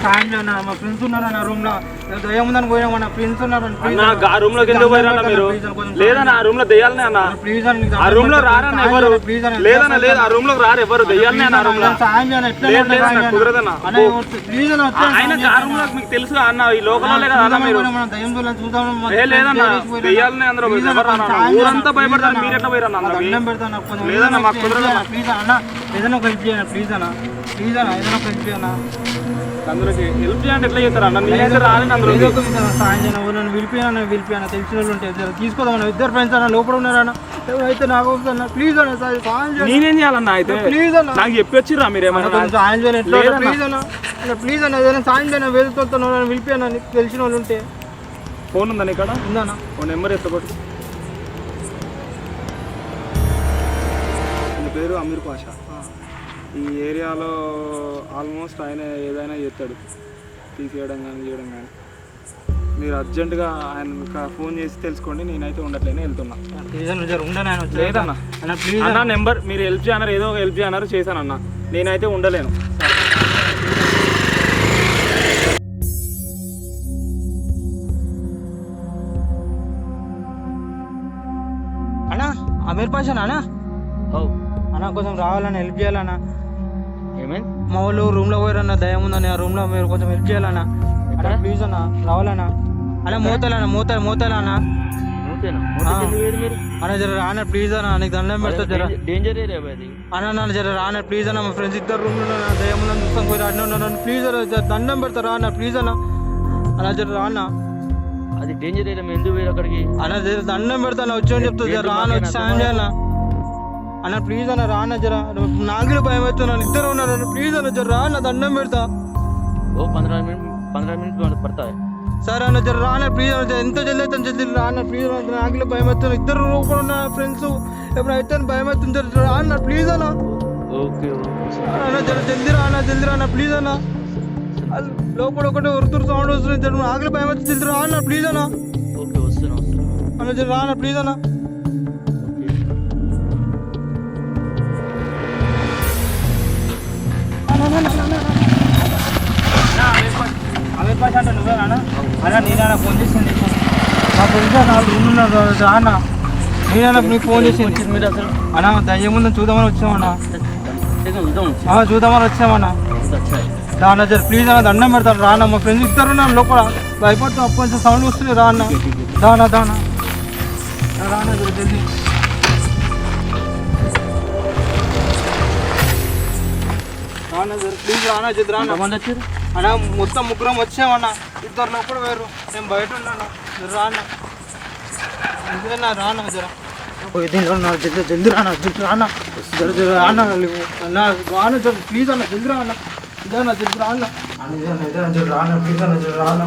సాయంత్రం మా ఫ్రెండ్స్ ఉన్నారు నా రూమ్ లో దయ్యముందని పోయినా మన ఫ్రెండ్స్ ఉన్నారు ఆ రూమ్ లోకి ఎందుకు పోయినా మీరు? లేదన్న ఆ రూమ్ లో దయ్యాలనే అన్న. ప్లీజ్ ఆ రూమ్ లో రారన్న ఎవరు. లేదన్న లేదు ఆ రూమ్ లోకి రారు ఎవరు. దయ్యాలనే అన్న రూమ్ లో. కుదరదన్న. ఆయన ఆ రూమ్ లో మీకు తెలుసు అన్న ఈ లోకల్ కదా మీరు. లేదన్న దయ్యాలనే అందరూ ఊరంతా భయపడతారు. మీరు ఎట్లా పోయినా? లేదన్న మాకు కుదరదన్న. ప్లీజ్ అన్న ఏదైనా ఒక హెల్ప్ చేయనా ప్లీజ్ అన్న. ప్లీజ్ అన్న ఏదైనా ఒక హెల్ప్ చేయనా. అందులోకి హెల్ప్ చేయండి ఎట్లా చేస్తారు అన్న? నేనైతే రాలేదు అందులో. సాయంత్రం నన్ను పిలిపియాను తెలిసిన వాళ్ళు ఉంటే తీసుకుందామన్నా. ఇద్దరు ఫ్రెండ్స్ అన్న లోపల ఉన్నారన్న. అయితే నాకు అన్న ప్లీజ్ అన్న సాయం. నేనేం చేయాలన్నా? అయితే ప్లీజ్ అన్న నాకు చెప్పి వచ్చిర్రా మీరేమన్నా? సాయం చేయను ఎట్లా ప్లీజ్ అన్న. ప్లీజ్ అన్న ఏదైనా సాయం చేయను. వెళ్తున్నాను పిలిపియాను నీకు తెలిసిన వాళ్ళు ఉంటే. ఫోన్ ఉందా ఇక్కడ? ఉందన్న. ఫోన్ నెంబర్ ఎత్తకోటి. నా పేరు అమీర్ పాషా. ఈ ఏరియాలో ఆల్మోస్ట్ ఆయన ఏదైనా చేస్తాడు, తీసేయడం కానీ చేయడం కానీ. మీరు అర్జెంటుగా ఆయన ఫోన్ చేసి తెలుసుకోండి. నేనైతే ఉండట్లేనే వెళ్తున్నా. లేదన్నా అన్న నెంబర్ మీరు హెల్ప్ చేయన్నారు, ఏదో హెల్ప్ చేయన్నారు చేశానన్నా. నేనైతే ఉండలేను. అన్నా అమీర్ పాషా అన్నా అన్న కొంచెం రావాలన్నా హెల్ప్ చేయాలన్నా. ఏమైంది? మా వాళ్ళు రూమ్ లో పోయారన్న దయ్యం ఉందని ఆ రూమ్ లో మీరు కొంచెం హెల్ప్ చేయాలన్నా. ప్లీజ్ అన్న రావాలన్నా. అలా మూతలన్నా మూతలన్నా అన్న జర రాన ప్లీజ్ అన్న. నీకు దండం పెడతా జర అన్న జర రాన ప్లీజ్ అన్న. మా ఫ్రెండ్స్ ఇద్దరు రూమ్ లో దయ్యం ఉందని చూస్తాం పోయి అన్న ఉన్నాను. ప్లీజ్ అన్న దండం పెడతా రాన్న ప్లీజ్ అన్న. అలా జర రాన్న. అది డేంజర్ ఏరియా. ఎందుకు పోయి అక్కడికి అన్న జర దండం పెడతా వచ్చి చెప్తా జర రాన వచ్చి సాయం చేయాలన్నా. అన్న ప్లీజ్ అన్న రాన్న జర. నాకు భయం అవుతున్నాను. ఇద్దరు ఉన్నారు. ప్లీజ్ అన్న జర రాన్న దండం పెడతా. ఓ 15 మినిట్ పడతా. సరే అన్న జర రాన్న ప్లీజ్ అన్న. ఎంత జల్ది అయితే జల్దీ రాన్న ప్లీజ్ అన్న. నాకు భయం అవుతున్నా. ఇద్దరు లోపల ఉన్న ఫ్రెండ్స్ ఎప్పుడు అయితే భయం అవుతుంది. జర రాన్న ప్లీజ్ అన్న. ఓకే అన్న జర జల్దీ రాన్న ప్లీజ్ అన్న. లోపల ఒకటి ఉరుతురు సౌండ్ వస్తుంది. జర నాకు భయం అవుతుంది. జల్దీ రాన్న ప్లీజ్ అన్న. ఓకే వస్తున్నా అన్న జర రాన్న ప్లీజ్ అన్న. అమీర్ పాషా అంటే నువ్వేనా? అన్నా నేనైనా ఫోన్ చేసింది నా ఫ్రెండ్స్ 4 రూమ్లు ఉన్నారు అన్న. నేనైనా నీకు ఫోన్ చేసింది. మీరు అసలు అన్నా దయ్యం ఉందని చూద్దామని వచ్చామన్నా. చూద్దామని వచ్చామన్నా. అన్న జర ప్లీజ్ అన్న దండం పెడతాను రాన్న. మా ఫ్రెండ్స్ ఇద్దరు ఉన్నారు లోపల భయపడుతున్నా. కొంచెం సౌండ్ వస్తుంది రాన్న. దానా రాన్న జర జల్దీ. రాన్న జర ప్లీజ్ రాన్న జల్దీ రాన్న. అన్న మొత్తం ముగ్గురం వచ్చామన్నా. ఇద్దరు లోపల వేరు. నేను బయట ఉన్నాను. రాన్న రాన్న జర జల్దీ రాన్న జర జర రాన్న రాన్న జర ప్లీజ్ అన్న జల్దీ రాన్న. ఇదన్నా జల్దీ రాన్న జర రాన్న ప్లీజ్ అన్న జర రాన్న.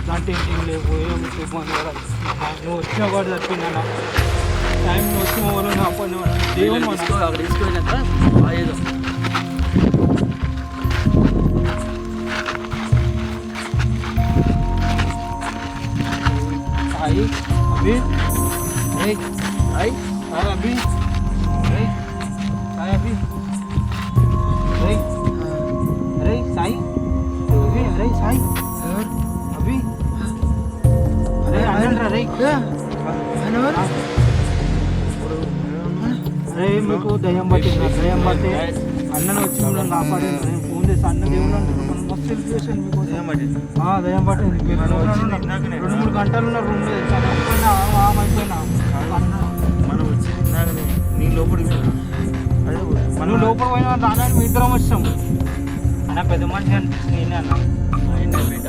ఇట్లాంటి ఏం లేవు ఏం ఇబ్బంది కూడా నువ్వు వచ్చినా కూడా తప్పిందన్న టైం నువ్వు వచ్చిన వాళ్ళు నా పని దేవుడు అక్కడ తీసుకుపోయినాక ఏదో సాయి అభి రే సాయి సాయి అభి రే సాయి అభి రే రే సాయి అభి రే సాయి అభి రే అనండ్రా రే రే మీకు దయ్యం పట్టింది దయ్యం పట్టి అన్నను వచ్చి మిమ్మల్ని కాపాడింది నేను ఫోన్ చేసి అన్న దేవుడు అంటున్నాను మస్తు సిచ్యువేషన్ మీకు దయ్యం పట్టింది మీరు 2-3 గంటలు ఉన్న రూమ్ లో అయిపోయినా మనం వచ్చి నీ లోపలికి మనం లోపల పోయినా రానని మీ ఇద్దరం వచ్చాం అన్న పెద్ద మనిషి అనిపిస్తుంది నేనే అన్న బిడ్డ